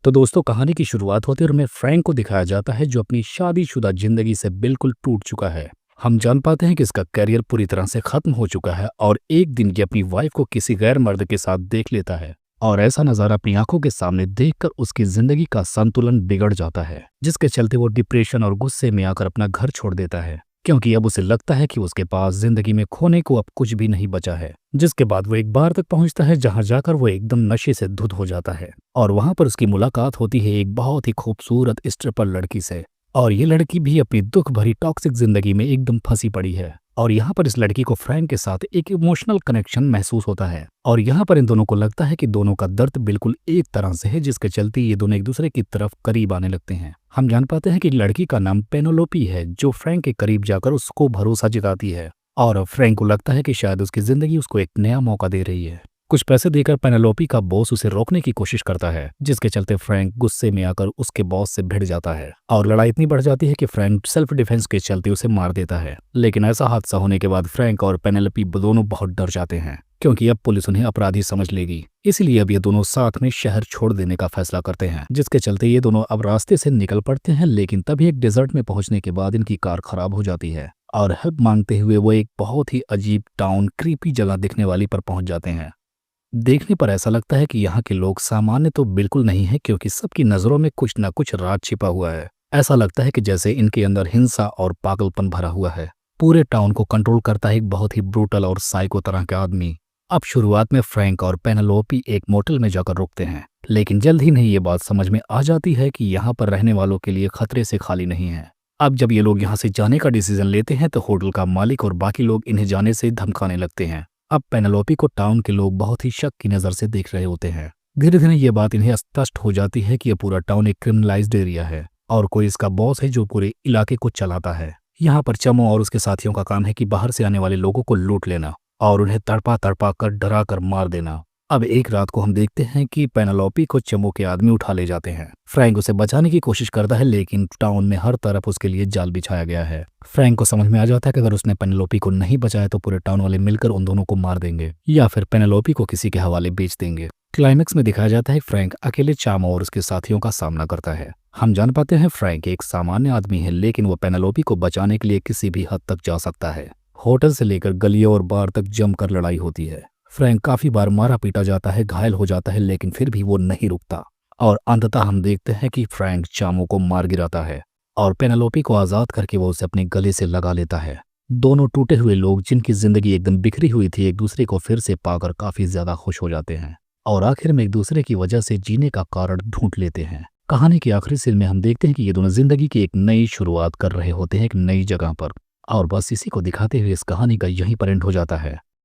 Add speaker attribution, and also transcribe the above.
Speaker 1: तो दोस्तों, कहानी की शुरुआत होती है और हमें फ्रैंक को दिखाया जाता है जो अपनी शादीशुदा जिंदगी से बिल्कुल टूट चुका है। हम जान पाते हैं कि इसका करियर पूरी तरह से खत्म हो चुका है और एक दिन ये अपनी वाइफ को किसी गैर मर्द के साथ देख लेता है। और ऐसा नजारा अपनी आंखों के सामने देखकर उसकी जिंदगी का संतुलन बिगड़ जाता है, जिसके चलते वो डिप्रेशन और गुस्से में आकर अपना घर छोड़ देता है, क्योंकि अब उसे लगता है कि उसके पास जिंदगी में खोने को अब कुछ भी नहीं बचा है। जिसके बाद वो एक बार तक पहुंचता है जहां जाकर वो एकदम नशे से धुत हो जाता है और वहां पर उसकी मुलाकात होती है एक बहुत ही खूबसूरत स्ट्रिपर लड़की से। और ये लड़की भी अपनी दुख भरी टॉक्सिक जिंदगी में एकदम फंसी पड़ी है और यहाँ पर इस लड़की को फ्रैंक के साथ एक इमोशनल कनेक्शन महसूस होता है और यहाँ पर इन दोनों को लगता है कि दोनों का दर्द बिल्कुल एक तरह से है, जिसके चलते ये दोनों एक दूसरे की तरफ करीब आने लगते हैं। हम जान पाते हैं कि लड़की का नाम पेनेलोपी है जो फ्रैंक के करीब जाकर उसको भरोसा जताती है और फ्रैंक को लगता है कि शायद उसकी जिंदगी उसको एक नया मौका दे रही है। कुछ पैसे देकर पेनेलोपी का बॉस उसे रोकने की कोशिश करता है, जिसके चलते फ्रैंक गुस्से में आकर उसके बॉस से भिड़ जाता है और लड़ाई इतनी बढ़ जाती है कि फ्रैंक सेल्फ डिफेंस के चलते उसे मार देता है। लेकिन ऐसा हादसा होने के बाद फ्रैंक और पेनेलोपी दोनों बहुत डर जाते हैं, क्योंकि अब पुलिस उन्हें अपराधी समझ लेगी। इसलिए अब ये दोनों साथ में शहर छोड़ देने का फैसला करते हैं, जिसके चलते ये दोनों अब रास्ते से निकल पड़ते हैं। लेकिन तभी एक डेजर्ट में पहुंचने के बाद इनकी कार खराब हो जाती है और हेल्प मांगते हुए वो एक बहुत ही अजीब टाउन क्रीपी जगह दिखने वाली पर पहुंच जाते हैं। देखने पर ऐसा लगता है कि यहाँ के लोग सामान्य तो बिल्कुल नहीं है, क्योंकि सबकी नजरों में कुछ न कुछ राज छिपा हुआ है। ऐसा लगता है कि जैसे इनके अंदर हिंसा और पागलपन भरा हुआ है। पूरे टाउन को कंट्रोल करता है एक बहुत ही ब्रूटल और साइको तरह का आदमी। अब शुरुआत में फ्रैंक और पेनेलोपी एक मोटेल में जाकर रुकते हैं, लेकिन जल्द ही नहीं ये बात समझ में आ जाती है कि यहाँ पर रहने वालों के लिए खतरे से खाली नहीं है। अब जब ये लोग यहाँ से जाने का डिसीजन लेते हैं तो होटल का मालिक और बाकी लोग इन्हें जाने से धमकाने लगते हैं। अब पेनेलोपी को टाउन के लोग बहुत ही शक की नजर से देख रहे होते हैं। धीरे धीरे ये बात इन्हें स्पष्ट हो जाती है कि यह पूरा टाउन एक क्रिमिनलाइज्ड एरिया है और कोई इसका बॉस है जो पूरे इलाके को चलाता है। यहाँ पर चमो और उसके साथियों का काम है कि बाहर से आने वाले लोगों को लूट लेना और उन्हें तड़पा तड़पा कर डरा कर मार देना। अब एक रात को हम देखते हैं कि पेनेलोपी को चमो के आदमी उठा ले जाते हैं। फ्रैंक उसे बचाने की कोशिश करता है, लेकिन टाउन में हर तरफ उसके लिए जाल बिछाया गया है। फ्रैंक को समझ में आ जाता है कि अगर उसने पेनेलोपी को नहीं बचाया तो पूरे टाउन वाले मिलकर उन दोनों को मार देंगे या फिर पेनेलोपी को किसी के हवाले बेच देंगे। क्लाइमेक्स में दिखाया जाता है फ्रैंक अकेले चामो और उसके साथियों का सामना करता है। हम जान पाते हैं फ्रैंक एक सामान्य आदमी है, लेकिन वो पेनेलोपी को बचाने के लिए किसी भी हद तक जा सकता है। होटल से लेकर गलियों और बार तक जमकर लड़ाई होती है। फ्रैंक काफी बार मारा पीटा जाता है, घायल हो जाता है, लेकिन फिर भी वो नहीं रुकता और अंततः हम देखते हैं कि फ्रैंक चामो को मार गिराता है और पेनेलोपी को आजाद करके वो उसे अपने गले से लगा लेता है। दोनों टूटे हुए लोग जिनकी जिंदगी एकदम बिखरी हुई थी, एक दूसरे को फिर से पाकर काफी ज्यादा खुश हो जाते हैं और आखिर में एक दूसरे की वजह से जीने का कारण ढूंढ लेते हैं। कहानी के आखिरी सीन में हम देखते हैं कि ये दोनों जिंदगी की एक नई शुरुआत कर रहे होते हैं एक नई जगह पर, और बस इसी को दिखाते हुए इस कहानी का यहीं पर एंड हो जाता है।